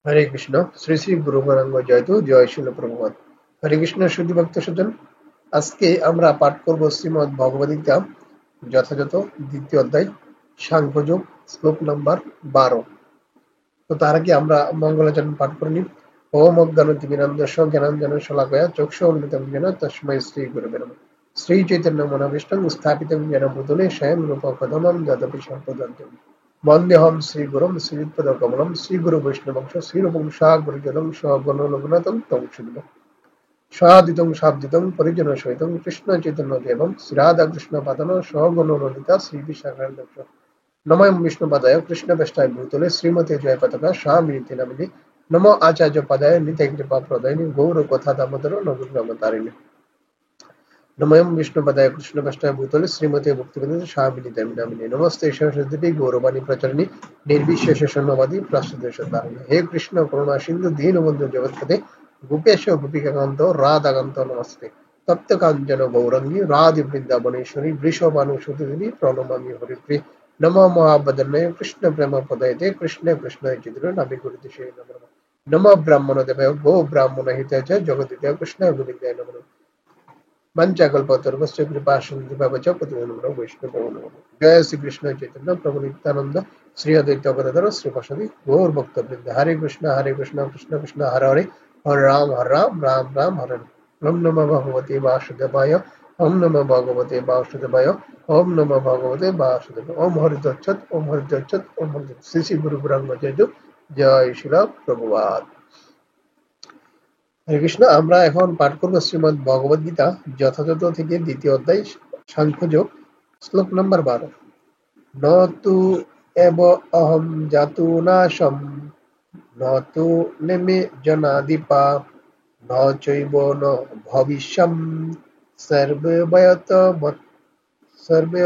হরে কৃষ্ণ। শ্রী শ্রী গুরু গৌরাঙ্গ জয়তু, জয় শিল প্রভুপাদ। হরে কৃষ্ণ সুধী ভক্ত সজ্জন, আজকে আমরা পাঠ করব শ্রীমদ ভগবদ্গীতা, যথাযথ দ্বিতীয় অধ্যায় সাংখ্যযোগ, শ্লোক নাম্বার 12। তো তার আগে আমরা মঙ্গলাচরণ পাঠ করে নিই। ওম অজ্ঞানতিমিরান্ধস্য জ্ঞানাঞ্জনা শলাকয়া চক্ষুর্মিলিতং येन তস্मै শ্রী গুরবে নমঃ। শ্রী চৈতন্য মনোভীষ্টং স্থাপিतं येन ভূতলে স্বয়ং রূপঃ কদমং দদাতি সম্পদান্তে। বন্দেহম শ্রীগুরুম শ্রীপদকমলম শ্রীগুরু বৈষ্ণবংশ শ্রীরূপং সাগ্রজনং সগণরঘুনাথং তং সুন্দরম সাদিতং সাব্দিতং পরিজন সহিতং কৃষ্ণ চৈতন্য দেবং শ্রীরাধা কৃষ্ণ পাদন সগণললিতা শ্রী বিশাখানন্দ নমঃ বিষ্ণুপদায় কৃষ্ণবেষ্টায় ভূতলে শ্রীমতী জয় পতাকা স্বামীতি নামিনী নমো আচার্য পদায় নিতে কৃপা প্রদায়িনী গৌর কথা দামোদর নবগ্রামতারিণী নমঃ বিষ্ণুপদায় কৃষ্ণবেষ্টায় ভূতলে শ্রীমতী ভক্তিবেদান্ত স্বামিনী নামিনী নমস্তে সরস্বতী গৌরবাণী প্রচারিণী নির্বিশেষ শূন্যবাদী প্রাশ্চিদেশধারিণী। হে কৃষ্ণ করুণা সিন্ধু দীনবন্ধু জগৎপতে গোপেশ গোপিকাকান্ত রাধাকান্ত নমস্তে। তপ্ত কাঞ্চন গৌরাঙ্গী রাধি বৃন্দাবনেশ্বরী বৃষভানুসুতী প্রণমামি হরিপ্রিয়। নমো মহাবদন্নয় কৃষ্ণ প্রেম পদয়তে কৃষ্ণ কৃষ্ণ চিদ্র নামে গুরুতে সেই নমঃ। নমো ব্রাহ্মণ দেবায় গো ব্রাহ্মণ হিতায় চ জগদিতায় কৃষ্ণ গোবিন্দায় নমঃ। पंचाकल्पतरुश्च कृपा सिन्धुभ्यश्च पतितानां वैष्णवानां नमो नमः। जय श्री कृष्ण चैतन्य प्रभु नित्यानंद श्री अद्वैत गदाधर श्रीवासदि गौर भक्तवृंद। हरे कृष्ण कृष्ण कृष्ण हरे हरे, हरे राम राम राम हरे हरे। ओम नमो भगवते वासुदेवाय, ओम नमो भगवते वासुदेवाय, ओम नमो भगवते वासुदेवाय। ओम हरिदच्छत, ओम हरिदच्छत, ओम हरिदच्छत। श्री श्री गुरु ब्रह्म जय श्रील प्रभुपाद। হরে কৃষ্ণ। আমরা এখন পাঠ করব শ্রীমদ ভগবদ্গীতা, যথাযথ থেকে দ্বিতীয় অধ্যায় সাংখ্যযোগ, শ্লোক নাম্বার 12। ন তু এব অহম জাতু নাশম, ন তু নেমে জনাদিপা, ন চৈব ন ভবিষ্যম, সর্বে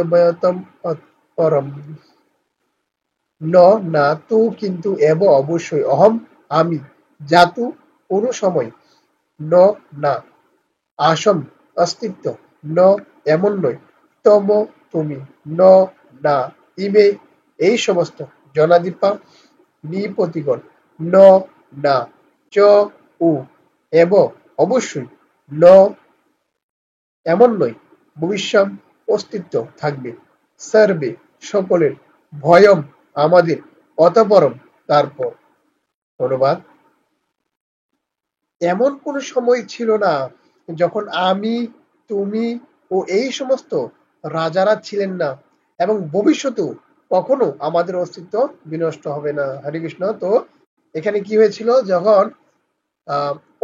বয়তম পরম। ন না তু কিন্তু, এব অবশ্যই, অহম আমি, জাতু কোনো সময়, ন না আসম অস্তিত্ব, ন এমন নয়, তম তুমি, ন না ইমে এই সমস্ত, জনাদীপা নিপতিগণ, ন না চ উ এব অবশ্যই, ন এমন নয়, ভবিষ্যৎ অস্তিত্ব থাকবে, সর্বে সকলের, ভয়ম আমাদের, অতঃপরম তারপর। অনুবাদ: এমন কোন সময় ছিল না যখন আমি, তুমি ও এই সমস্ত রাজারা ছিলেন না, এবং ভবিষ্যতেও কখনো আমাদের অস্তিত্ব বিনষ্ট হবে না। হরে কৃষ্ণ। তো এখানে কি হয়েছিল, যখন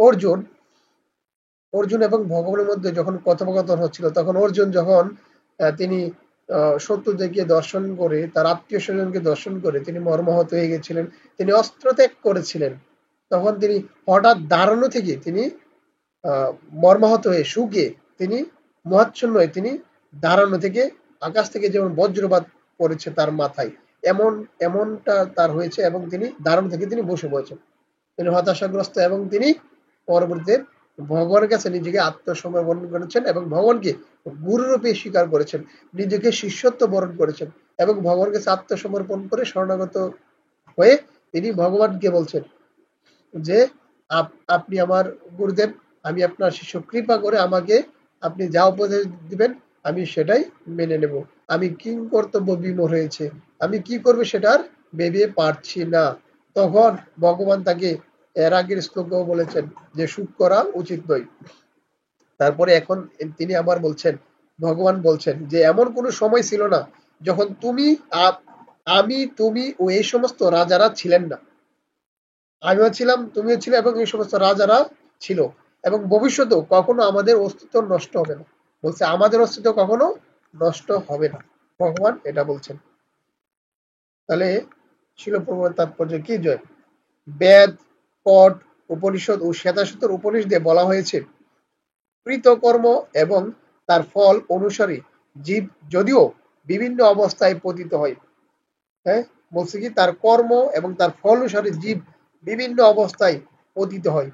অর্জুন এবং ভগবানের মধ্যে যখন কথোপকথন হচ্ছিল, তখন অর্জুন যখন তিনি শত্রুদেরকে দর্শন করে, তার আত্মীয় স্বজনকে দর্শন করে তিনি মর্মাহত হয়ে গেছিলেন, তিনি অস্ত্র ত্যাগ করেছিলেন, তখন তিনি হঠাৎ দাঁড়ানো থেকে তিনি মর্মাহত হয়ে শুকে তিনি মহাচ্ছন্ন হয়ে তিনি দাঁড়ানো থেকে, আকাশ থেকে যেমন বজ্রপাত পড়েছে তার মাথায়, এমনটা তার হয়েছে, এবং তিনি দাঁড়ানো থেকে তিনি বসে পড়েছেন, তিনি হতাশাগ্রস্ত, এবং তিনি পরবর্তীতে ভগবানের কাছে নিজেকে আত্মসমর্পণ করেছেন এবং ভগবানকে গুরুরূপে স্বীকার করেছেন, নিজেকে শিষ্যত্ব বরণ করেছেন, এবং ভগবানের কাছে আত্মসমর্পণ করে শরণাগত হয়ে তিনি ভগবানকে বলছেন যে আপনি আমার গুরুদেব, আমি আপনার শিষ্য, কৃপা করে আমাকে আপনি যা উপদেশ দিবেন আমি সেটাই মেনে নেব। আমি কিং কর্তব্য বিমূঢ় হয়েছে, আমি কি করব সেটার ভেবে পারছি না। তখন ভগবান তাকে এর আগের শ্লোকেও বলেছেন যে সুখ করা উচিত নয়। তারপরে এখন তিনি আবার বলছেন, ভগবান বলছেন যে এমন কোনো সময় ছিল না যখন আমি, তুমি ও এই সমস্ত রাজারা ছিলেন না। আমিও ছিলাম, তুমিও ছিলে, এবং এই সমস্ত রাজারা ছিল, এবং ভবিষ্যতেও কখনো আমাদের অস্তিত্ব নষ্ট হবে না। বলছে আমাদের অস্তিত্ব কখনো নষ্ট হবে না, ভগবান এটা বলছেন। তাহলে শিল প্রভুপাদের তাৎপর্য কি? জয়। বেদ, পট, উপনিষদ ও শ্বেতাশ্বতর উপনিষদে বলা হয়েছে, কৃতকর্ম এবং তার ফল অনুসারে জীব যদিও বিভিন্ন অবস্থায় পতিত হয়, হ্যাঁ, বলছে কি তার কর্ম এবং তার ফল অনুসারে জীব বিভিন্ন অবস্থায় পতিত হয়।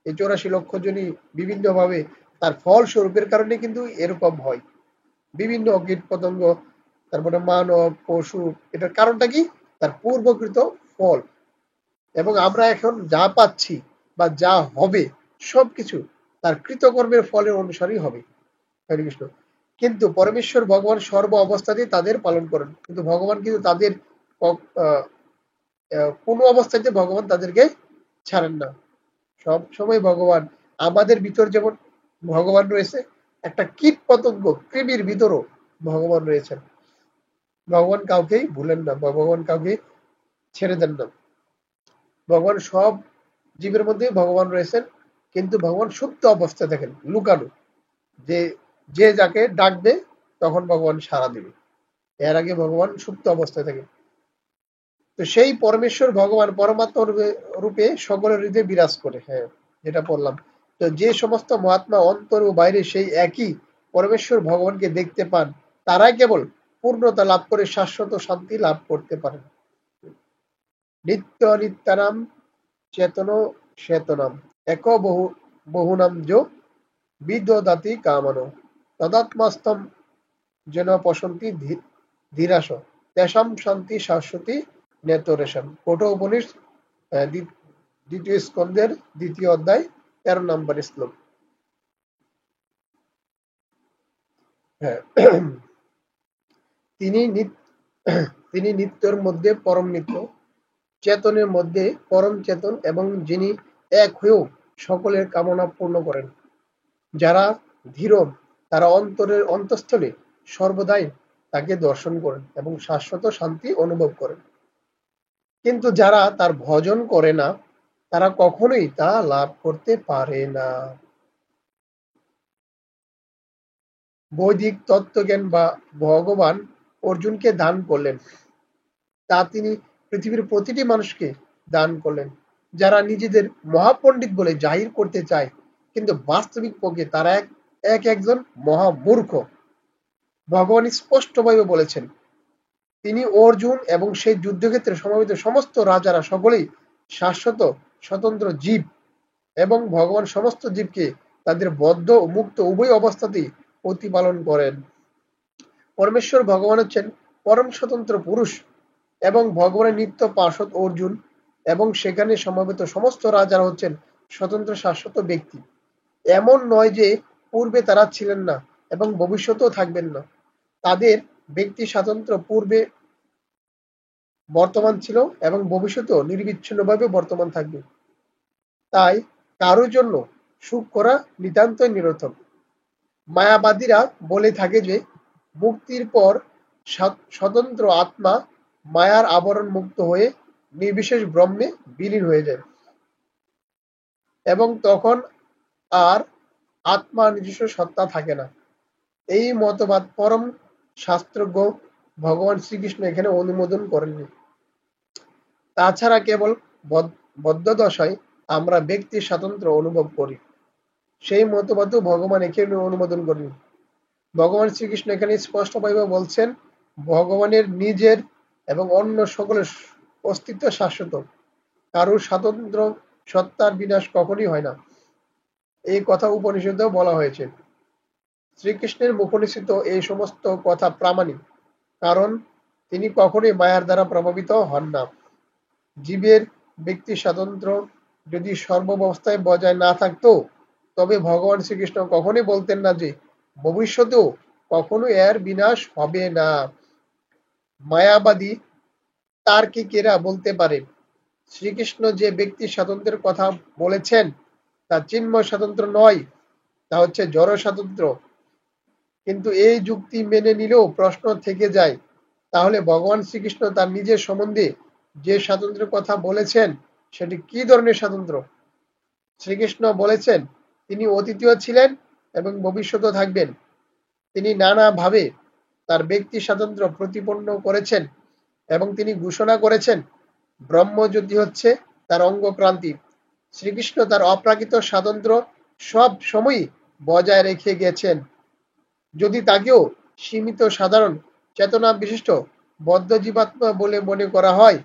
এই 84 লক্ষ জনই বিভিন্ন ভাবে তার ফল স্বরূপের কারণে কিন্তু এরকম হয়, বিভিন্ন কীট পতঙ্গ, তারপরে মানব, পশু, এটার কারণটা কি? তার পূর্বকৃত ফল। এবং আমরা এখন যা পাচ্ছি বা যা হবে সবকিছু তার কৃতকর্মের ফলের অনুসারী হবে। হরে কৃষ্ণ। কিন্তু পরমেশ্বর ভগবান সর্ব অবস্থাতেই তাদের পালন করেন, কিন্তু ভগবান কিন্তু তাদের কোনো অবস্থাতে ভগবান তাদেরকে ছাড়েন না। সব সময় ভগবান আমাদের ভিতর যেমন ভগবান রয়েছে, একটা কীট পতঙ্গ কৃমির ভিতরও ভগবান রয়েছেন। ভগবান কাউকেই ভুলেন না বা ভগবান কাউকে ছেড়ে দেন না। ভগবান সব জীবের মধ্যে ভগবান রয়েছেন, কিন্তু ভগবান সুপ্ত অবস্থায় থাকেন, লুকানো। যে যে যাকে ডাকবে তখন ভগবান সাড়া দিবে, এর আগে ভগবান সুপ্ত অবস্থায় থাকেন। তো সেই পরমেশ্বর ভগবান পরমাত্মা রূপে সকলের হৃদয়ে বিরাজ করে। হ্যাঁ, যেটা বললাম। তো যে সমস্ত মহাত্মা অন্তর ও বাইরে সেই একই পরমেশ্বর ভগবানকে দেখতে পান, তারাই কেবল পূর্ণতা লাভ করে শাশ্বত শান্তি লাভ করতে পারেন। নিত্য নিত্যানাম চেতন চেতনাম এক বহুনাম যো বিদদাতি কামানো তদাত্মাস্তম যেন পশন্তি ধীরাস তেষাম শান্তি শাশ্বতী নেতরেশন। কঠো উপনিষদ, দ্বিতীয় স্কন্ধের ২য় অধ্যায় ১৩ নম্বর শ্লোক। হ্যাঁ, তিনি নিত্যর মধ্যে পরম নিত্য, চেতনের মধ্যে পরম চেতন এবং যিনি এক হয়েও সকলের কামনা পূর্ণ করেন। যারা ধীর তারা অন্তরের অন্তঃস্থলে সর্বদাই তাকে দর্শন করেন এবং শাশ্বত শান্তি অনুভব করেন। কিন্তু যারা তার ভজন করে না, তারা কখনোই তা লাভ করতে পারে না। বৈদিক তত্ত্বজ্ঞান বা ভগবান অর্জুনকে দান করলেন, তা তিনি পৃথিবীর প্রতিটি মানুষকে দান করলেন। যারা নিজেদের মহাপণ্ডিত বলে জাহির করতে চায়, কিন্তু বাস্তবিক পক্ষে তারা একজন মহামূর্খ। ভগবান স্পষ্টভাবে বলেছেন, তিনি অর্জুন এবং সেই যুদ্ধক্ষেত্রে সমবেত সমস্ত রাজারা সকলেই শাশ্বত স্বতন্ত্র জীব এবং ভগবান সমস্ত জীবকে তাদের বদ্ধ ও মুক্ত উভয় অবস্থাতেই প্রতিপালন করেন। পরমেশ্বর ভগবান হচ্ছেন পরম স্বতন্ত্র পুরুষ এবং ভগবানের নিত্য পার্ষদ অর্জুন এবং সেখানে সমবেত সমস্ত রাজারা হচ্ছেন স্বতন্ত্র শাশ্বত ব্যক্তি। এমন নয় যে পূর্বে তারা ছিলেন না এবং ভবিষ্যতেও থাকবেন না। তাদের ব্যক্তি স্বাতন্ত্র্য পূর্বে বর্তমান ছিল এবং ভবিষ্যতেও নিরবিচ্ছিন্নভাবে বর্তমান থাকবে। তাই কারোর জন্য সুখ করা নিতান্তই নিরর্থক। মায়াবাদীরা বলে থাকে যে মুক্তির পর স্বতন্ত্র আত্মা মায়ার আবরণ মুক্ত হয়ে নির্বিশেষ ব্রহ্মে বিলীন হয়ে যায় এবং তখন আর আত্মার নিজস্ব সত্তা থাকে না। এই মতবাদ পরম শাস্ত্রজ্ঞ ভগবান শ্রীকৃষ্ণ এখানে অনুমোদন করেননি। তাছাড়া কেবল বদ্ধদশায় আমরা ব্যক্তির স্বাতন্ত্র্য অনুভব করি, সেই মতবাদও ভগবান এখানে অনুমোদন করেন। ভগবান শ্রীকৃষ্ণ এখানে স্পষ্টভাবে বলছেন, ভগবানের নিজের এবং অন্য সকলের অস্তিত্ব শাশ্বত, কারোর স্বাতন্ত্র সত্তার বিনাশ কখনই হয় না। এই কথা উপনিষদেও বলা হয়েছে। শ্রীকৃষ্ণের মুখনিসৃত এই সমস্ত কথা প্রামাণিক, কারণ তিনি কখনোই মায়ার দ্বারা প্রভাবিত হন না। জীবের ব্যক্তি স্বাতন্ত্র্য যদি সর্বাবস্থায় বজায় না থাকতো, তবে ভগবান শ্রীকৃষ্ণ কখনোই বলতেন না যে ভবিষ্যতেও কখনো এর বিনাশ হবে না। মায়াবাদী তার্কিকেরা বলতে পারে, শ্রীকৃষ্ণ যে ব্যক্তি স্বাতন্ত্র্যের কথা বলেছেন তা চিন্ময় স্বাতন্ত্র্য নয়, তা হচ্ছে জড় স্বাতন্ত্র্য। কিন্তু এই যুক্তি মেনে নিলেও প্রশ্ন থেকে যায়, তাহলে ভগবান শ্রীকৃষ্ণ তার নিজের সম্বন্ধে যে স্বাতন্ত্র্যের কথা বলেছেন সেটি কি ধরনের স্বাতন্ত্র্য? শ্রীকৃষ্ণ বলেছেন তিনি অতীতেও ছিলেন এবং ভবিষ্যতেও থাকবেন। তিনি নানাভাবে তার ব্যক্তি স্বাতন্ত্র্য প্রতিপন্ন করেছেন এবং তিনি ঘোষণা করেছেন ব্রহ্মজ্যোতি হচ্ছে তার অঙ্গক্রান্তি। শ্রীকৃষ্ণ তার অপ্রাকৃত স্বাতন্ত্র্য সব সময়ই বজায় রেখে গেছেন। যদি তাকেও সীমিত সাধারণ চেতনা বিশিষ্ট বদ্ধ জীবাত্মা বলে মনে করা হয়,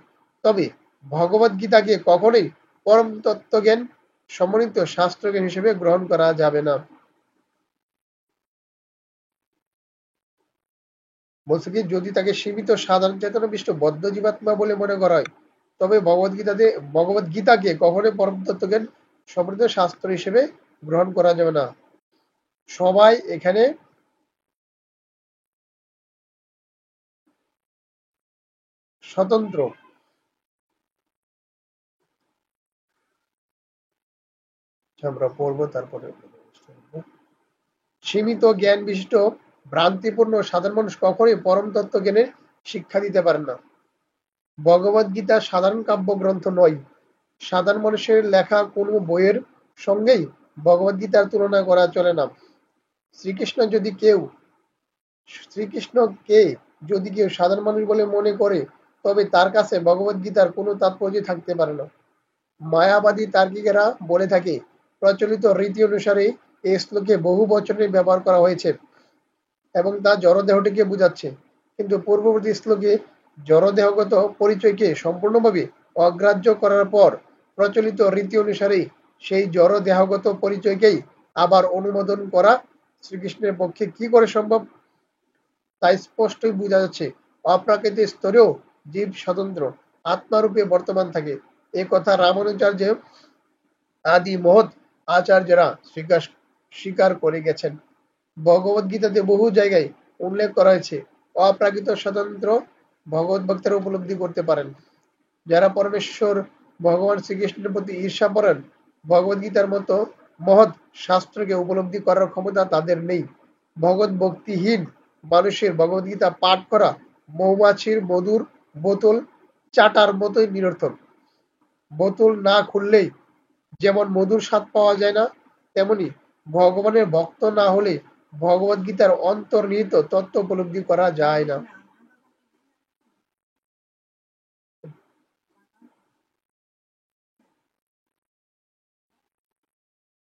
তবে ভগবদ্গীতাকে কখনোই পরম তত্ত্বজ্ঞান সমন্বিত শাস্ত্রজ্ঞান হিসেবে গ্রহণ করা যাবে না। বলছে কি, যদি তাকে সীমিত সাধারণ চেতনা বিশিষ্ট বদ্ধ জীবাত্মা বলে মনে করা হয়, তবে ভগবত গীতাকে কখনোই পরম তত্ত্বজ্ঞান সমৃদ্ধ শাস্ত্র হিসেবে গ্রহণ করা যাবে না। সবাই এখানে স্বতন্ত্র। আমরা পড়বো তারপরে। সীমিত জ্ঞান বিশিষ্ট ভ্রান্তিপূর্ণ সাধারণ মানুষ কখনোই পরম তত্ত্ব জ্ঞানের শিক্ষা দিতে পারেন না। ভগবদ গীতা সাধারণ কাব্যগ্রন্থ নয়। সাধারণ মানুষের লেখা কোনো বইয়ের সঙ্গেই ভগবদ গীতার তুলনা করা চলে না। শ্রীকৃষ্ণ যদি কেউ শ্রীকৃষ্ণকে যদি কেউ সাধারণ মানুষ বলে মনে করে, তবে তার কাছে ভগবদ গীতার কোনো তাৎপর্য থাকতে পারে না। মায়াবাদী তার্কিকেরা বলে থাকে, প্রচলিত রীতি অনুসারে এই শ্লোকে বহু বচনের ব্যবহার করা হয়েছে এবং তা জড়দেহটিকে বোঝাচ্ছে, কিন্তু পূর্ববর্তী শ্লোকে জড়দেহগত পরিচয়কে সম্পূর্ণভাবে অগ্রাহ্য করার পর প্রচলিত রীতি অনুসারে সেই জড়দেহগত পরিচয়কেই আবার অনুমোদন করা শ্রীকৃষ্ণের পক্ষে কি করে সম্ভব? তাই স্পষ্টই বোঝা যাচ্ছে, অপ্রাকৃতিক স্তরেও জীব স্বতন্ত্র, আত্মারূপে বর্তমান থাকে। এ কথা রামানুজাচার্য আদি মহৎ আচার্যরা স্বীকার করে গেছেন। ভগবদ গীতাতে বহু জায়গায় উল্লেখ করা হয়েছে, অপ্রাকৃত স্বতন্ত্র ভগবত ভক্তরা উপলব্ধি করতে পারেন। যারা পরমেশ্বর ভগবান শ্রীকৃষ্ণের প্রতি ঈর্ষাপরায়ণ, ভগবদ গীতার মতো মহৎ শাস্ত্রকে উপলব্ধি করার ক্ষমতা তাদের নেই। ভগবত ভক্তিহীন মানুষের ভগবদ গীতা পাঠ করা মৌমাছির মধুর বোতল চাটার মতোই নিরর্থক। বোতল না খুললেই যেমন মধুর স্বাদ পাওয়া যায় না, তেমনি ভগবানের ভক্ত না হলে ভগবদ গীতার অন্তর্নিহিত তত্ত্ব উপলব্ধি করা যায় না।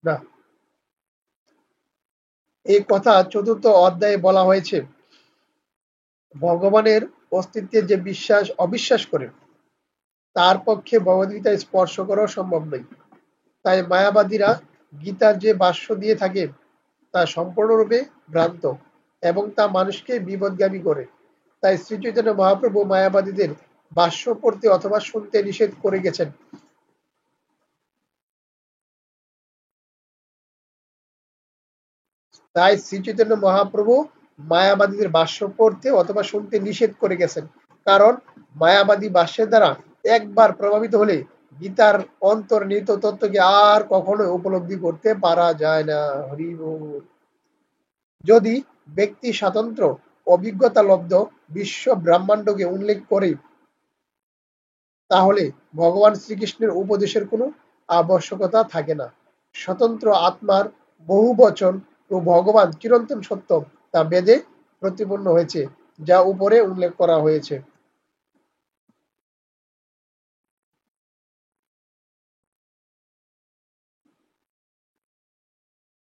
না, এই কথা চতুর্থ অধ্যায়ে বলা হয়েছে। ভগবানের অস্তিত্বে যে অবিশ্বাস করে, তার পক্ষে ভগবদ্গীতা স্পর্শ করাও সম্ভব নয়। তাই মায়াবাদীরা গীতার যে ভাষ্য দিয়ে থাকে তা সম্পূর্ণরূপে ভ্রান্ত এবং তা মানুষকে বিপথগামী করে। তাই শ্রী চৈতন্য মহাপ্রভু মায়াবাদীদের ভাষ্য পড়তে অথবা শুনতে নিষেধ করে গেছেন। তাই শ্রী চৈতন্য মহাপ্রভু মায়াবাদীদের ভাষ্য পড়তে অথবা শুনতে নিষেধ করে গেছেন, কারণ মায়াবাদী ভাষ্যের দ্বারা একবার প্রভাবিত হলে গীতার অন্তর্নিহিত তত্ত্বকে আর কখনো উপলব্ধি করতে পারা যায় না। হরি বল। যদি ব্যক্তি স্বাতন্ত্র অভিজ্ঞতালব্ধ বিশ্ব ব্রহ্মাণ্ডকে উল্লেখ করে, তাহলে ভগবান শ্রীকৃষ্ণের উপদেশের কোনো আবশ্যকতা থাকে না। স্বতন্ত্র আত্মার বহু বচন ও ভগবান চিরন্তন সত্য তা বেদে প্রতিপন্ন হয়েছে, যা উপরে উল্লেখ করা হয়েছে।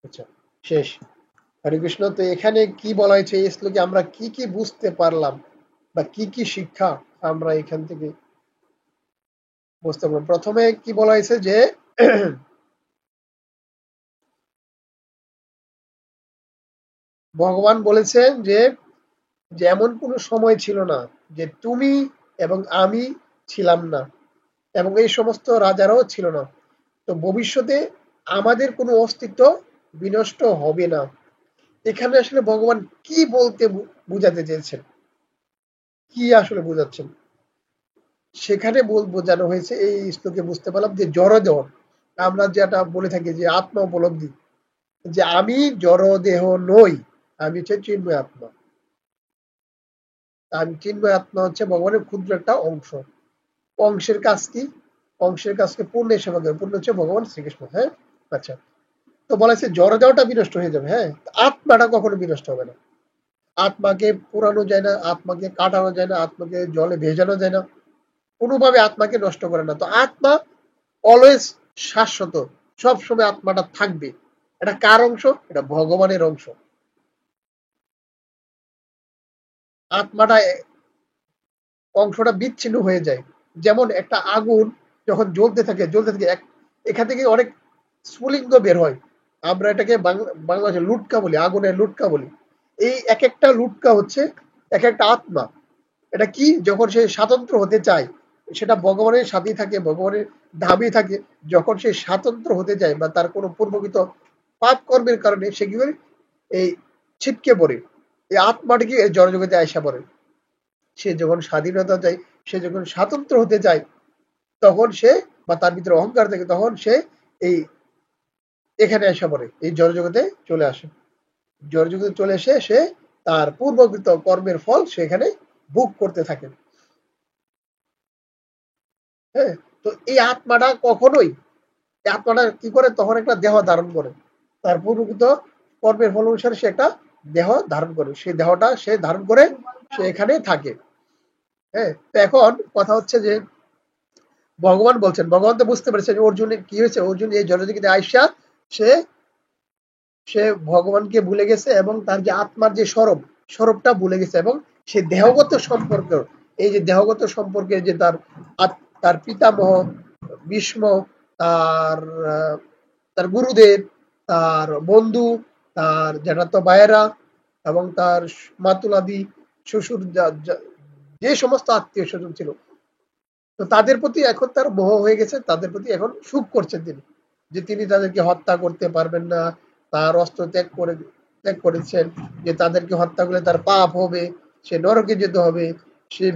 আচ্ছা, শেষ। হরে কৃষ্ণ। তো এখানে কি বলা হয়েছে এই শ্লোকে আমরা কি কি বুঝতে পারলাম বা কি কি শিক্ষা আমরা এখান থেকে বুঝতে পারলাম? প্রথমে কি বলা হয়েছে যে ভগবান বলেছেন যে এমন কোনো সময় ছিল না যে তুমি এবং আমি ছিলাম না, এবং এই সমস্ত রাজারাও ছিল না। তো ভবিষ্যতে আমাদের কোনো অস্তিত্ব বিনষ্ট হবে না। এখানে আসলে ভগবান কি বলতে বুঝাতে চেয়েছেন, কি আসলে বোঝাচ্ছেন? সেখানে বোঝানো হয়েছে এই শ্লোকে বুঝতে পারলাম যে জড়দেহ, আমরা যেটা বলে থাকি যে আত্মা উপলব্ধি, যে আমি জড়দেহ নই, আমি হচ্ছে চিন্ময় আত্মা। আমি চিন্ময় আত্মা হচ্ছে ভগবানের ক্ষুদ্র একটা অংশ। অংশের কাজ কি? অংশের কাজকে পূর্ণের সেবা করে। পূর্ণ হচ্ছে ভগবান শ্রীকৃষ্ণ। হ্যাঁ, আচ্ছা। তো বলা হচ্ছে জড়দেহটা বিনষ্ট হয়ে যাবে, হ্যাঁ, আত্মাটা কখনো বিনষ্ট হবে না। আত্মাকে পোড়ানো যায় না, আত্মাকে কাটানো যায় না, আত্মাকে জলে ভেজানো যায় না, কোনোভাবে আত্মাকে নষ্ট করে না। তো আত্মা অলওয়েজ শাশ্বত, সব সময় আত্মাটা থাকবে। এটা কার অংশ? এটা ভগবানের অংশ। আত্মাটা অংশটা বিচ্ছিন্ন হয়ে যায়। যেমন একটা আগুন যখন জ্বলতে থাকে এখান থেকে অনেক স্ফুলিঙ্গ বের হয়। আমরা এটাকে বাংলাদেশে লুটকা বলি, আগুনের লুটকা বলি। এই এক একটা লুটকা হচ্ছে এক একটা আত্মা। এটা কি? যখন সে স্বাতন্ত্র হতে চায়, সেটা ভগবানের সাথেই থাকে, ভগবানের ধামে থাকে। যখন সে স্বাতন্ত্র হতে যায় বা তার কোনো পূর্বকৃত পাপ কর্মের কারণে সে কি করে এই ছিটকে পড়ে, এই আত্মাটা কি এই জড়জগতে আয়সা পড়ে। সে যখন স্বাধীনতা চায়, সে যখন স্বাতন্ত্র হতে চায়, তখন সে বা তার ভিতরে অহংকার থাকে, তখন সে এই এখানে আসা পড়ে, এই জড়জগতে চলে আসে। জড়জগতে চলে এসে সে তার পূর্বকৃত কর্মের ফল সেখানে ভোগ করতে থাকে। হ্যাঁ, তো এই আত্মাটা কখনোই, এই আত্মাটা কি করে তখন একটা দেহ ধারণ করে, তার পূর্বকৃত কর্মের ফল অনুসারে সে একটা দেহ ধারণ করে, সেই দেহটা সে ধারণ করে সে এখানে থাকে। হ্যাঁ, তো এখন কথা হচ্ছে যে ভগবান বলছেন, ভগবান তো বুঝতে পেরেছেন যে অর্জুনের কি হয়েছে, অর্জুন এই জলযোগীতে আইসা সে সে ভগবানকে ভুলে গেছে এবং তার যে আত্মার যে স্বরূপটা ভুলে গেছে, এবং সে দেহগত সম্পর্ক, এই যে দেহগত সম্পর্কে যে তার পিতামহ ভীষ্ম, তার তার গুরুদেব, তার বন্ধু, তার জ্যাঠাতো ভাইয়েরা এবং তার মাতুলাদি শ্বশুর যে সমস্ত আত্মীয় স্বজন ছিল, তো তাদের প্রতি এখন তার মোহ হয়ে গেছে, তাদের প্রতি এখন সুখ করছেন তিনি, যে তিনি তাদেরকে হত্যা করতে পারবেন না, তার অস্ত্র ত্যাগ করেছেন, যে তাদেরকে হত্যা করলে তার পাপ হবে, সে নরকে যেতে হবে, সে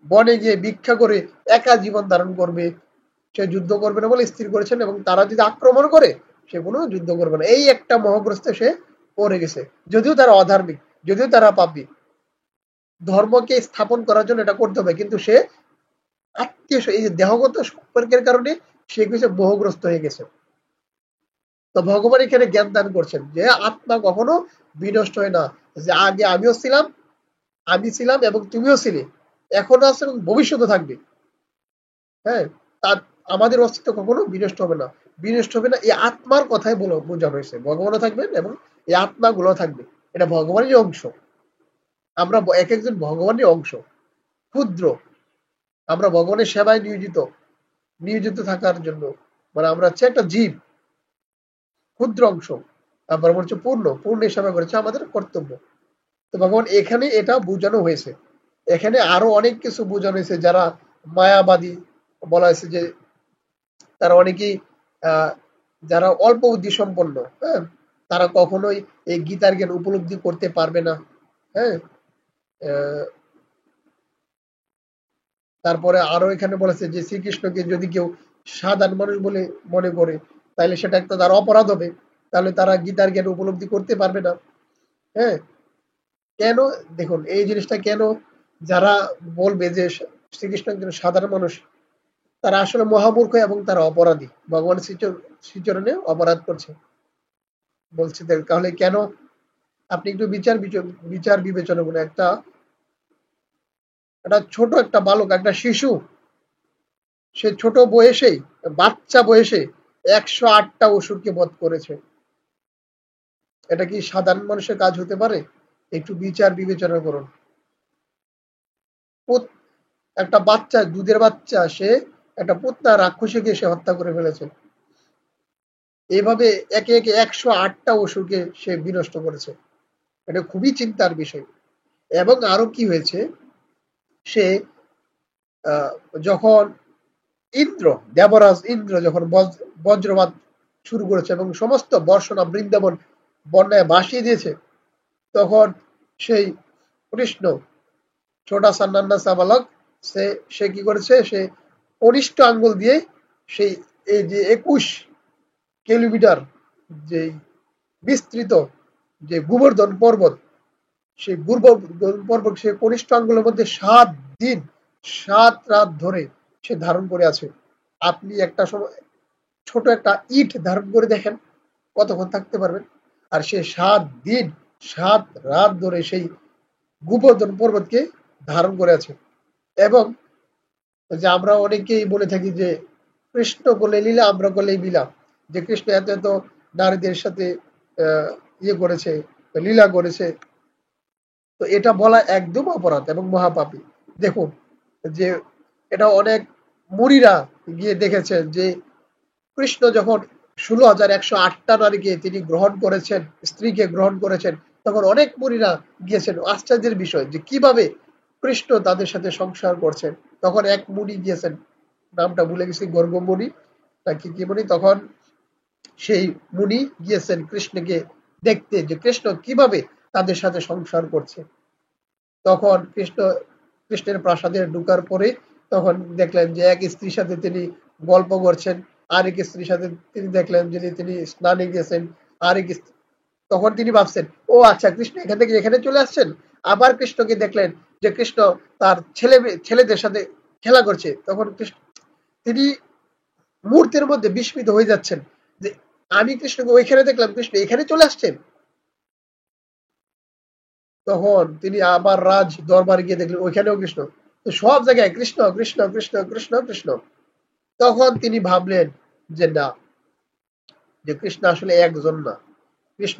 বনে গিয়ে ভিক্ষা করে একা জীবন ধারণ করবে, সে যুদ্ধ করবে না বলে স্থির করেছেন, এবং তারা যদি আক্রমণ করে সে কোনো যুদ্ধ করবে না। এই একটা মোহগ্রস্তে সে পড়ে গেছে। যদিও তারা অধার্মিক, যদিও তারা পাপী, ধর্মকে স্থাপন করার জন্য এটা করতে হবে, কিন্তু সে এই যে দেহগত সম্পর্কের কারণে সে কিছু মোহগ্রস্ত হয়ে গেছে। তো ভগবান এখানে জ্ঞান দান করছেন যে আত্মা কখনো বিনষ্ট হয় না, যে আগে আমি ছিলাম এবং তুমিও ছিলে, এখনো আছে এবং ভবিষ্যতে থাকবে। হ্যাঁ, তার আমাদের অস্তিত্ব কখনো বিনষ্ট হবে না, বিনষ্ট হবে না, এই আত্মার কথাই বোঝানো হয়েছে। ভগবানও থাকবেন এবং এই আত্মাগুলো থাকবে, এটা ভগবানের অংশ। আমরা এক একজন ভগবানের অংশ, ক্ষুদ্র, আমরা ভগবানের সেবায় নিয়োজিত থাকার জন্য, মানে আমরা হচ্ছে একটা জীব, ক্ষুদ্র অংশ, আমরা বলছে পূর্ণ সেবা করেছে আমাদের কর্তব্য। তো ভগবান এখানে এটা বোঝানো হয়েছে। এখানে আরো অনেক কিছু বোঝানো হয়েছে, যারা মায়াবাদী বলা হয়েছে যে তারা অনেকেই যারা অল্প বুদ্ধি সম্পন্ন, হ্যাঁ, তারা কখনোই এই গীতার জ্ঞান উপলব্ধি করতে পারবে না। হ্যাঁ, তারপরে আরো এখানে বলেছে যে শ্রীকৃষ্ণকে যদি কেউ সাধারণ মানুষ বলে মনে করে, তাহলে সেটা একটা তার অপরাধ হবে, তাহলে তারা গীতার জ্ঞান উপলব্ধি করতে পারবে না। হ্যাঁ, কেন, দেখুন এই জিনিসটা কেন, যারা বলবে যে শ্রীকৃষ্ণ একজন সাধারণ মানুষ, তারা আসলে মহামূর্খ এবং তারা অপরাধী, ভগবানের শ্রীচরণে অপরাধ করছে। বলছে তাহলে কেন, আপনি একটু বিচার বিবেচনা করুন। একটা ছোট একটা বালক, একটা শিশু, সে ছোট বয়সেই, বাচ্চা বয়সে 108টা অসুরকে বধ করেছে। এটা কি সাধারণ মানুষের কাজ হতে পারে? একটু বিচার বিবেচনা করুন। একটা বাচ্চা, দুধের বাচ্চা, সে একটা পুতনা রাক্ষসীকে সে হত্যা করে ফেলেছে। এইভাবে একে একে 108টা অসুরকে সে বিনষ্ট করেছে। এটা খুবই চিন্তার বিষয়। এবং আরো কি হয়েছে, সে যখন দেবরাজ ইন্দ্র যখন বজ্রপাত শুরু করেছে এবং সমস্ত বর্ষণা বৃন্দাবন বন্যায় ভাসিয়ে দিয়েছে, তখন সেই কৃষ্ণ, ছোটা সা নান্না সা বালক, সে কি করেছে, সে কনিষ্ঠ আঙ্গুল দিয়ে সেই এই যে 21 কিলোমিটার যে বিস্তৃত যে গোবর্ধন পর্বত, সেই গোবর্ধন পর্বত সে কনিষ্ঠ আঙ্গুলের মধ্যে 7 দিন 7 রাত ধরে সে ধারণ করে আছে। আপনি একটা সময় ছোট একটা ইট ধারণ করে দেখেন কতক্ষণ থাকতে পারবেন। আর সে 7 দিন 7 রাত ধরে সেই গোবর্ধন পর্বতকে ধারণ করে আছে। এবং যে আমরা অনেকেই বলে থাকি যে কৃষ্ণ বলে লীলা, আমরা বলে লীলা, যে কৃষ্ণ এত এত নারীদের সাথে ইয়ে করেছে, লীলা করেছে। তো এটা বলা একদম অপরাধ এবং মহাপাপী। দেখুন যে এটা অনেক মুনিরা গিয়ে দেখেছেন যে কৃষ্ণ যখন 16,108টা নারীকে তিনি গ্রহণ করেছেন, স্ত্রীকে গ্রহণ করেছেন, তখন অনেক মুনিরা গিয়েছেন। আশ্চর্যের বিষয় যে কিভাবে কৃষ্ণ তাদের সাথে সংসার করছেন। তখন এক মুনি গিয়েছেন নামটা ভুলে গেছি, গর্গমণি নাকি কি মুনি, তখন সেই মুনি গিয়েছেন কৃষ্ণকে দেখতে যে কৃষ্ণ কিভাবে তাদের সাথে সংসার করছে। তখন কৃষ্ণের প্রাসাদে ঢুকার পরে তখন দেখলেন যে এক স্ত্রীর সাথে তিনি গল্প করছেন, আরেক স্ত্রীর সাথে তিনি দেখলেন যে তিনি স্নানে গেছেন, আরেক তখন তিনি ভাবছেন, ও আচ্ছা, কৃষ্ণ এখান থেকে এখানে চলে আসছেন। আবার কৃষ্ণকে দেখলেন যে কৃষ্ণ তার ছেলেদের সাথে খেলা করছে। তখন কৃষ্ণ তিনি মুহূর্তের মধ্যে বিস্মিত হয়ে যাচ্ছেন যে আমি কৃষ্ণকে ওইখানে দেখলাম, কৃষ্ণ এখানে চলে আসছেন। তখন তিনি আবার রাজ দরবারে গিয়ে দেখলেন ওইখানেও কৃষ্ণ। তো সব জায়গায় কৃষ্ণ কৃষ্ণ কৃষ্ণ কৃষ্ণ কৃষ্ণ। তখন তিনি ভাবলেন যে না, যে কৃষ্ণ আসলে একজন না, কৃষ্ণ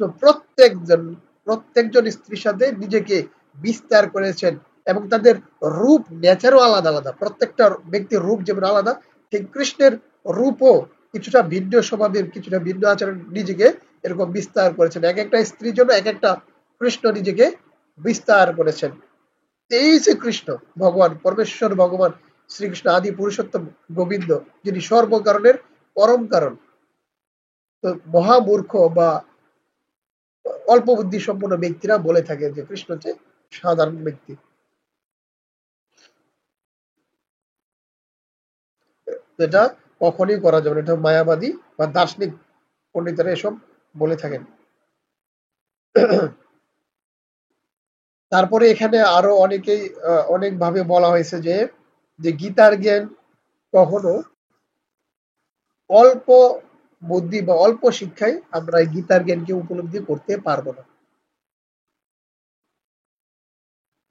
প্রত্যেকজন স্ত্রীর সাথে নিজেকে বিস্তার করেছেন এবং তাদের রূপ নেচারও আলাদা আলাদা। প্রত্যেকটা ব্যক্তির রূপ যেমন আলাদা, ঠিক কৃষ্ণের রূপও কিছুটা ভিন্ন স্বভাবের, কিছুটা ভিন্ন আচরণ নিজেকে এরকম বিস্তার করেছেন। এক একটা স্ত্রীর জন্য এক একটা কৃষ্ণ নিজেকে বিস্তার করেছেন। এই যে কৃষ্ণ ভগবান, পরমেশ্বর ভগবান শ্রীকৃষ্ণ আদি পুরুষোত্তম গোবিন্দ, যিনি সর্বকারণের পরম কারণ। তো মহামূর্খ বা অল্প বুদ্ধি সম্পন্ন ব্যক্তিরা বলে থাকে যে কৃষ্ণ হচ্ছে সাধারণ ব্যক্তি। এটা কখনই করা যাবে না, এটা মায়াবাদী বা দার্শনিক পণ্ডিতরা এসব বলে থাকেন। তারপরে এখানে আরো অনেকেই অনেক ভাবে বলা হয়েছে যে যে গীতার জ্ঞান কখনো অল্প বুদ্ধি বা অল্প শিক্ষায় আমরা এই গীতার জ্ঞানকে উপলব্ধি করতে পারবো না।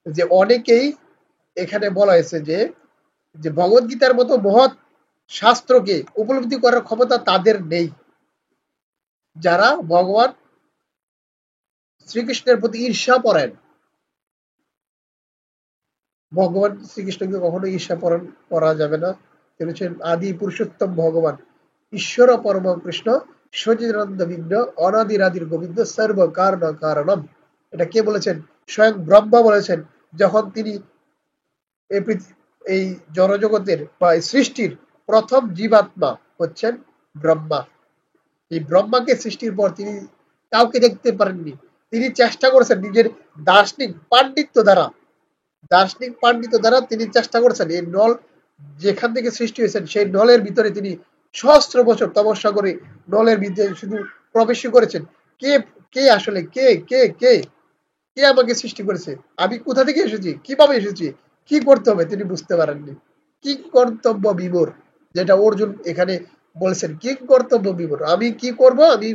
যে অনেকেই এখানে বলা হয়েছে যে যে ভগবত গীতার মতো মহৎ শাস্ত্রকে উপলব্ধি করার ক্ষমতা তাদের নেই, যারা ভগবান শ্রীকৃষ্ণের প্রতি ঈর্ষা পরায়ণ। ভগবান শ্রীকৃষ্ণকে কখনো ঈর্ষা পরায়ণ করা যাবে না। তিনি হচ্ছেন আদি পুরুষোত্তম ভগবান, ঈশ্বর পরম কৃষ্ণ, সচিদানন্দ বিঘ্ন, অনাদিরাদির গোবিন্দ, সর্ব কারণ কারণম। এটা কে বলেছেন? স্বয়ং ব্রহ্মা বলেছেন, যখন তিনি এই জড়জগতের বা এই সৃষ্টির প্রথম জীবাত্মা হচ্ছেন ব্রহ্মা। এই ব্রহ্মাকে সৃষ্টির পর তিনি কাউকে দেখতে পারেননি। তিনি চেষ্টা করেছেন নিজের দার্শনিক পাণ্ডিত্য দ্বারা তিনি চেষ্টা করেছেন এই নল যেখান থেকে সৃষ্টি হয়েছেন সেই নলের ভিতরে তিনি সহস্র বছর তপস্যা করে নলের ভিতরে শুধু প্রবেশ করেছেন। কে কে আসলে কে কে কে কে আমাকে সৃষ্টি করেছে, আমি কোথা থেকে এসেছি, কিভাবে এসেছি, কি করতে হবে তিনি বুঝতে পারেননি। কি কর্তব্য বিমূঢ়, যেটা অর্জুন এখানে বলেছেন, কি কর্তব্য বিমূঢ়, আমি কি করব আমি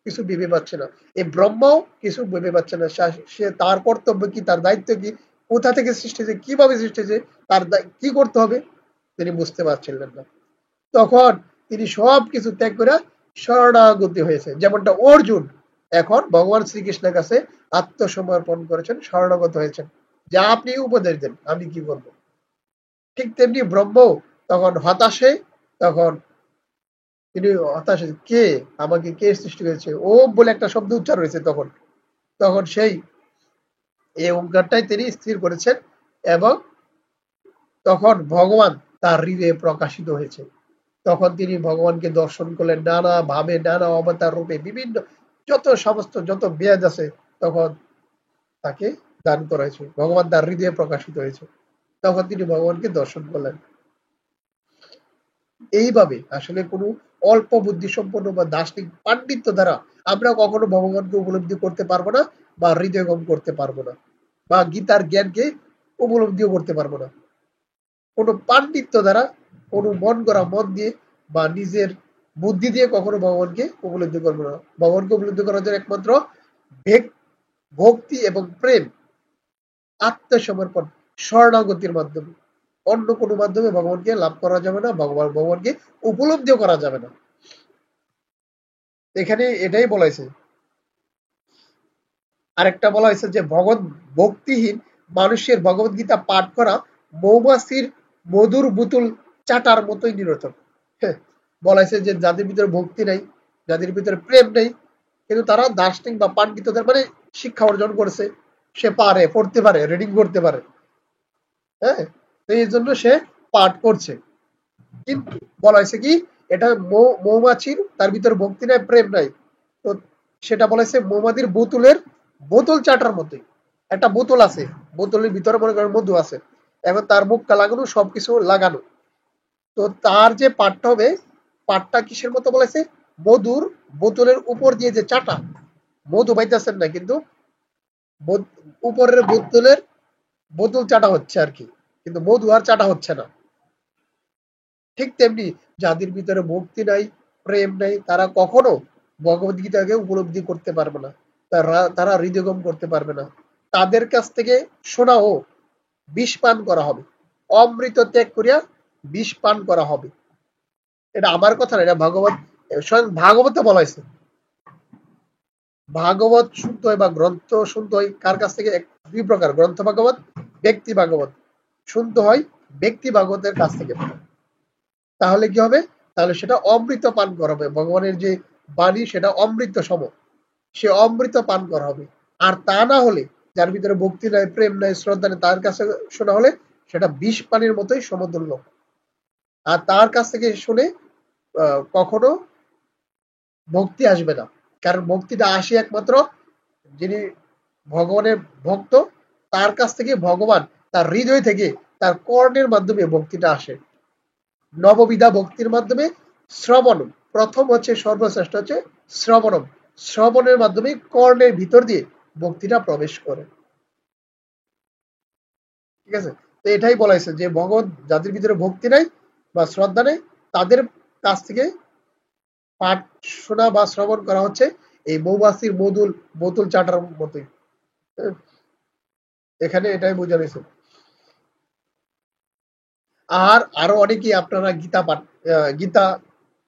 কিছু ভেবে পাচ্ছে না। এই ব্রহ্মাও কিছু ভেবে পাচ্ছে না, সে তার কর্তব্য কি, তার দায়িত্ব কি, কোথা থেকে সৃষ্টি হয়েছে, কিভাবে সৃষ্টি হয়েছে, তার কি করতে হবে তিনি বুঝতে পারছিলেন না। তখন তিনি সবকিছু ত্যাগ করে শরণাগতি হয়েছে, যেমনটা অর্জুন এখন ভগবান শ্রীকৃষ্ণের কাছে আত্মসমর্পণ করেছেন, শরণাগত হয়েছেন, যা আপনি উপদেশ দেন আমি কি করব। ঠিক তেমনি ব্রহ্ম তখন হতাশে, তখন তিনি হতাশে, কে আমাকে কে সৃষ্টি করেছে, ও বলে একটা শব্দ উচ্চার হয়েছে। তখন তখন সেই এই ওঙ্কারটাই তিনি স্থির করেছেন এবং তখন ভগবান তার হৃদয়ে প্রকাশিত হয়েছে। তখন তিনি ভগবানকে দর্শন করলেন নানা ভাবে, নানা অবতার রূপে, বিভিন্ন যত বেদ আছে তখন তাকে দান করা হয়েছে, ভগবান তার হৃদয়ে প্রকাশিত হয়েছে। তখন তিনি ভগবানকে দর্শন করলেন। এইভাবে আসলে কোনো অল্প বুদ্ধি সম্পন্ন বা দার্শনিক পাণ্ডিত্য দ্বারা আমরা কখনো ভগবানকে উপলব্ধি করতে পারবো না, বা হৃদয়গম করতে পারবো না, বা গীতার জ্ঞানকে উপলব্ধিও করতে পারবো না। কোনো পাণ্ডিত্য দ্বারা, কোনো মন গড়া মন দিয়ে বা নিজের বুদ্ধি দিয়ে কখনো ভগবানকে উপলব্ধি করবো না। ভগবানকে উপলব্ধি করার জন্য একমাত্র ভক্তি এবং প্রেম, আত্মসমর্পণ, শরণাগতির মাধ্যমে, অন্য কোনো মাধ্যমে ভগবানকে লাভ করা যাবে না, ভগবানকে উপলব্ধিও করা যাবে না। এখানে এটাই বলা হয়েছে। আরেকটা বলা হয়েছে যে ভক্তিহীন মানুষের ভগবত গীতা পাঠ করা মৌমাছির মধুর বুতুল চাটার মতোই নিরর্থক। হ্যাঁ, বলা হয়েছে যে যাদের ভিতরে ভক্তি নাই, যাদের ভিতরে প্রেম নেই, কিন্তু তারা দার্শনিক বা পাণ্ডিত্যদের মানে শিক্ষা অর্জন করেছে, সে পারে পড়তে পারে, রিডিং করতে পারে, হ্যাঁ, তো এই জন্য সে পাঠ করছে। কিন্তু বলা হয়েছে কি এটা মৌমাছির তার ভিতরে ভক্তি নাই, প্রেম নাই। তো সেটা বলেছে মৌমাছির বোতল চাটার মতোই। একটা বোতল আছে, বোতলের ভিতরে মনে করেন মধু আছে, এখন তার মুখটা লাগানো, সবকিছু লাগানো। তো তার যে পাটটা হবে, পাটটা কিসের মতো বলেছে, মধুর বোতলের উপর দিয়ে যে চাটা, মধু পাইতেছেন না কিন্তু উপরের বোতল চাটা হচ্ছে আর কি, কিন্তু মধু আর চাটা হচ্ছে না। ঠিক তেমনি যাদের ভিতরে ভক্তি নাই, প্রেম নাই, তারা কখনো ভগবত গীতাকে উপলব্ধি করতে পারবে না, তারা হৃদয়ঙ্গম করতে পারবে না। তাদের কাছ থেকে শোনাও বিষ পান করা হবে, অমৃত ত্যাগ করিয়া বিষ পান করা হবে। এটা আমার কথা না, এটা স্বয়ং ভাগবতে বলা হয়েছে। ভাগবত শুনতে হয় বা গ্রন্থ শুনতে হয় কার কাছ থেকে, দুই প্রকার, গ্রন্থ ভাগবত, ব্যক্তি ভাগবত। শুনতে হয় ব্যক্তি ভাগবতের কাছ থেকে। তাহলে কি হবে, তাহলে সেটা অমৃত পান করা হবে, ভগবানের যে বাণী সেটা অমৃত সম, সে অমৃত পান করা হবে। আর তা না হলে, যার ভিতরে ভক্তি নাই, প্রেম নাই, শ্রদ্ধা নেই, তার কাছে শোনা হলে সেটা বিষ পানির মতোই সমতুল্য। আর তার কাছ থেকে শুনে কখনো ভক্তি আসবে না, কারণ ভক্তিটা আসে একমাত্র যিনি ভগবানের ভক্ত, তার কাছ থেকে ভগবান তার হৃদয় থেকে তার কর্ণের মাধ্যমে ভক্তিটা আসে। নববিধা ভক্তির মাধ্যমে শ্রবণম, প্রথম হচ্ছে সর্বশ্রেষ্ঠ হচ্ছে শ্রবণম, শ্রবণের মাধ্যমে কর্ণের ভিতর দিয়ে ভক্তিটা প্রবেশ করে। ঠিক আছে, তো এটাই বলা হয়েছে যে ভগবত যাদের ভিতরে ভক্তি নাই বা শ্রদ্ধা নেই, তাদের কাছ থেকে পাঠ শোনা বা শ্রবণ করা হচ্ছে এই মৌমাছির বোতল চাটার মতোই। এখানে এটাই বোঝা গেছে। আর আরো অনেকেই আপনারা গীতা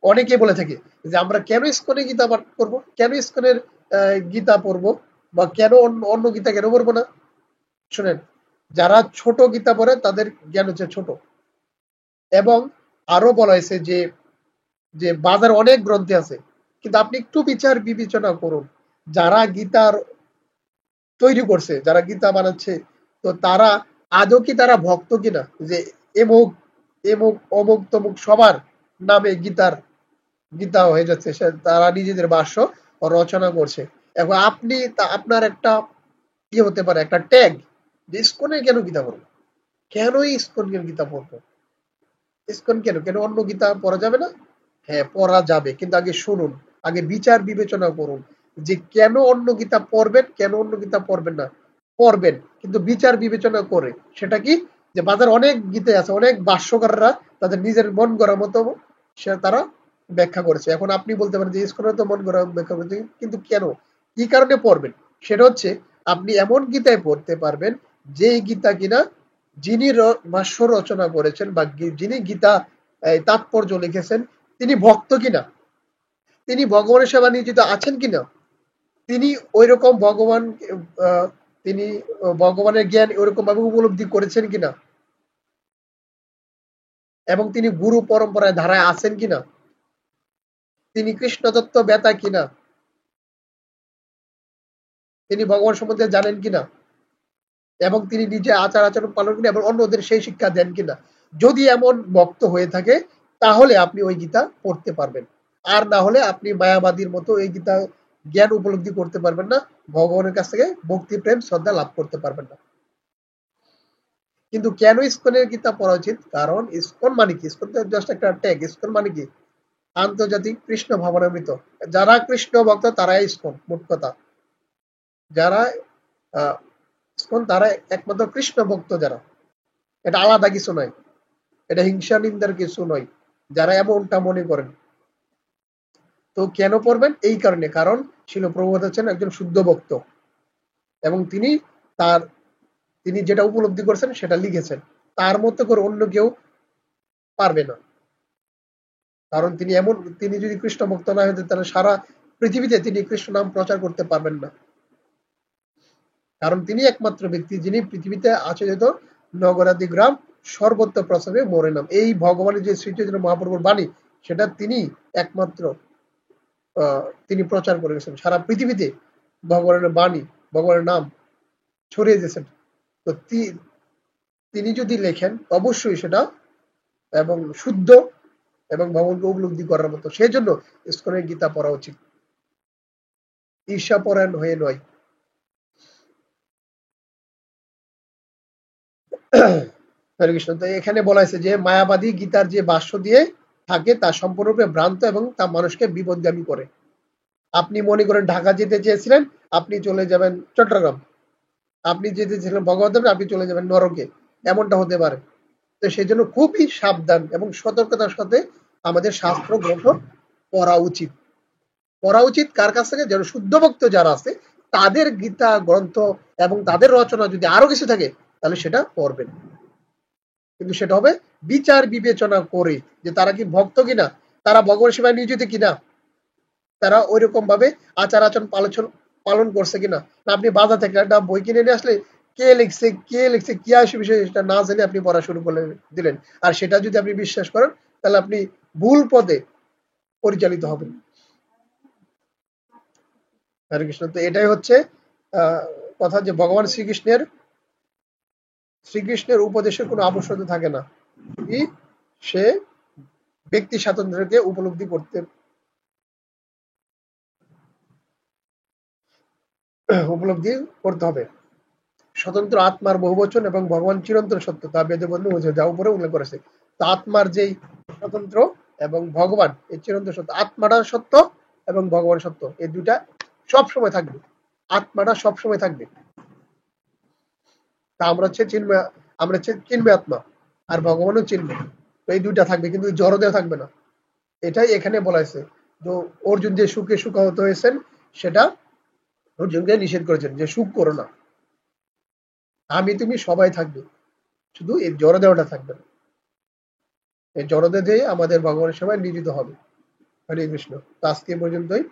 অনেকে বলে থাকে যে আমরা কেন ইস্কনে গীতা পাঠ করব, কেন ইস্কনের গীতা পড়বো, বা কেন অন্য গীতা কেন পড়বো না। শুনেন, যারা ছোট গীতা পড়ে তাদের জ্ঞান হচ্ছে ছোট। এবং আরো বলা হয়েছে যে যে বাজার অনেক গ্রন্থে আছে, কিন্তু আপনি একটু বিচার বিবেচনা করুন, যারা গীতার তৈরি করছে, যারা গীতা বানাচ্ছে, তো তারা আদৌ কি তারা ভক্ত কিনা, যে এমুক এমুক অমুক তমুক সবার নামে গীতা হয়ে যাচ্ছে, তারা নিজেদের ভাষ্য রচনা করছে। এখন আপনি আপনার একটা কি হতে পারে, একটা ট্যাগ, যে ইস্কনে কেন গীতা পড়বো, কেন ইস্কন কেন গীতা পড়বো, ইস্কন কেন, কেন অন্য গীতা পড়া যাবে না? হ্যাঁ, পড়া যাবে, কিন্তু আগে শুনুন, আগে বিচার বিবেচনা করুন যে কেন অন্য গীতা পড়বেন, কেন অন্য গীতা পড়বেন না। পড়বেন, কিন্তু বিচার বিবেচনা করে। সেটা কি, যে বাজার অনেক গীতে আছে, অনেক ভাষ্যকাররা তাদের নিজের মন গড়া মতো তারা ব্যাখ্যা করেছে। এখন আপনি বলতে পারেন যে ইসকনের তো মন গড়া ব্যাখ্যা করেছে, কিন্তু কেন, কি কারণে পড়বেন? সেটা হচ্ছে আপনি এমন গীতায় পড়তে পারবেন যে গীতা কিনা যিনি ভাষ্য রচনা করেছেন বা যিনি গীতা তাৎপর্য লিখেছেন, তিনি ভক্ত কিনা, তিনি ভগবানের সেবা নিয়োজিত আছেন কিনা, তিনি ওইরকম ভগবান, আহ, তিনি ভগবানের জ্ঞান ওইরকম ভাবে উপলব্ধি করেছেন কিনা, এবং তিনি গুরু পরম্পরায় ধারায় আছেন কিনা, তিনি কৃষ্ণ তত্ত্ব বেতা কিনা, তিনি ভগবান সম্বন্ধে জানেন কিনা, এবং তিনি নিজে আচার আচরণ পালন করেন এবং অন্যদের সেই শিক্ষা দেন কিনা। যদি এমন ভক্ত হয়ে থাকে, তাহলে আপনি ওই গীতা পড়তে পারবেন। আর না হলে আপনি মায়াবাদীর মতো এই গীতা জ্ঞান উপলব্ধি করতে পারবেন না, ভগবানের কাছ থেকে ভক্তি, প্রেম, শ্রদ্ধা লাভ করতে পারবেন না। কিন্তু কেন ইসকনের গীতা পড়া উচিত, কারণ ইসকন মানে কি, ইসকন তো জাস্ট একটা ট্যাগ। ইসকন মানে কি, আন্তর্জাতিক কৃষ্ণ ভাবনামৃত। যারা কৃষ্ণ ভক্ত তারাই ইসকন, মোট কথা। যারা ইসকন তারা একমাত্র কৃষ্ণ ভক্ত যারা, এটা আলাদা কিছু নয়, এটা হিংসা নিন্দার কিছু নয়, যারা এমনটা মনে করেন। তো কেন পড়বেন, এই কারণে, কারণ শিল প্রভুপাদ হচ্ছেন একজন শুদ্ধ ভক্ত, এবং তার তিনি যেটা উপলব্ধি করছেন সেটা লিখেছেন, তার মতো করে অন্য কেউ পারবে না। কারণ তিনি যদি কৃষ্ণ ভক্ত না হতেন, তাহলে সারা পৃথিবীতে তিনি কৃষ্ণ নাম প্রচার করতে পারবেন না। কারণ তিনি একমাত্র ব্যক্তি যিনি পৃথিবীতে আচরিত নগরাদি গ্রাম সর্বত্র প্রসাবে মোরে নাম, এই ভগবানের যে শ্রী চৈতন্য মহাপ্রভুর বাণী, সেটা তিনি একমাত্র তিনি প্রচার করে গেছেন সারা পৃথিবীতে। ভগবানের বাণী, ভগবানের নাম ছড়িয়ে দিয়েছেন। তো তিনি যদি লেখেন, অবশ্যই সেটা এবং শুদ্ধ এবং ভগবানকে উপলব্ধি করার মতো। সেই জন্য ইসকনের গীতা পড়া উচিত, ঈর্ষাপরায়ণ হয়ে নয়। হরে কৃষ্ণ। তো এখানে বলা হয়েছে যে মায়াবাদী গীতার যে ভাষ্য দিয়ে থাকে তা সম্পূর্ণরূপে ভ্রান্ত এবং তা মানুষকে বিপদগামী করে। আপনি মনে করেন ঢাকা যেতে চেয়েছিলেন, আপনি চলে যাবেন চট্টগ্রাম। আপনি যেতে চেয়েছিলেন ভগবদ্ধামে, আপনি চলে যাবেন নরকে, এমনটা হতে পারে। তো সেই জন্য খুবই সাবধান এবং সতর্কতার সাথে আমাদের শাস্ত্র গ্রন্থ পড়া উচিত। পড়া উচিত কার কাছ থেকে? যেন শুদ্ধ ভক্ত যারা আছে তাদের গীতা গ্রন্থ এবং তাদের রচনা যদি আরো কিছু থাকে তাহলে সেটা পড়বেন, কিন্তু সেটা হবে বিচার বিবেচনা করে যে তারা কি ভক্ত কিনা, তারা ভগবান সেবায় নিয়োজিত কিনা, তারা ওইরকম ভাবে আচার আচরণ পালন করছে কিনা। না আপনি বাজার থেকে একটা বই কিনে নিয়ে আসলে কে লিখছে কি আসে বিষয় সেটা না জেনে আপনি পড়া শুরু করে দিলেন, আর সেটা যদি আপনি বিশ্বাস করেন তাহলে আপনি ভুল পথে পরিচালিত হবেন। হরে কৃষ্ণ। তো এটাই হচ্ছে কথা যে ভগবান শ্রীকৃষ্ণের উপদেশের কোনো আবশ্যকতা থাকে না, যদি সে ব্যক্তি স্বাতন্ত্র্যকে উপলব্ধি করতে হবে। স্বতন্ত্র আত্মার বহুবচন এবং ভগবান চিরন্তন সত্য তা বেদে বন্ধু যা উপরে উল্লেখ করেছে। তো আত্মার যেই স্বতন্ত্র এবং ভগবান এই চিরন্তন সত্য, আত্মাটা সত্য এবং ভগবান সত্য, এই দুইটা সব সময় থাকবে, আত্মাটা সব সময় থাকবে। তা আমরা হচ্ছে চিন্ময় আত্মা, আর ভগবানও চিন্ময়। তো এই দুইটা থাকবে, কিন্তু জড়দেহ থাকবে না। এটাই এখানে বলা হয়েছে। তো অর্জুন যে সুখে সুখাহত হয়েছেন সেটা অর্জুনকে নিষেধ করেছেন যে সুখ করো না, আমি তুমি সবাই থাকবে, শুধু এই জড়দেহটা থাকবে না। এই জড়দেহে আমাদের ভগবানের সেবায় নিয়োজিত হবে। হরে কৃষ্ণ। তো আজকে এ পর্যন্তই।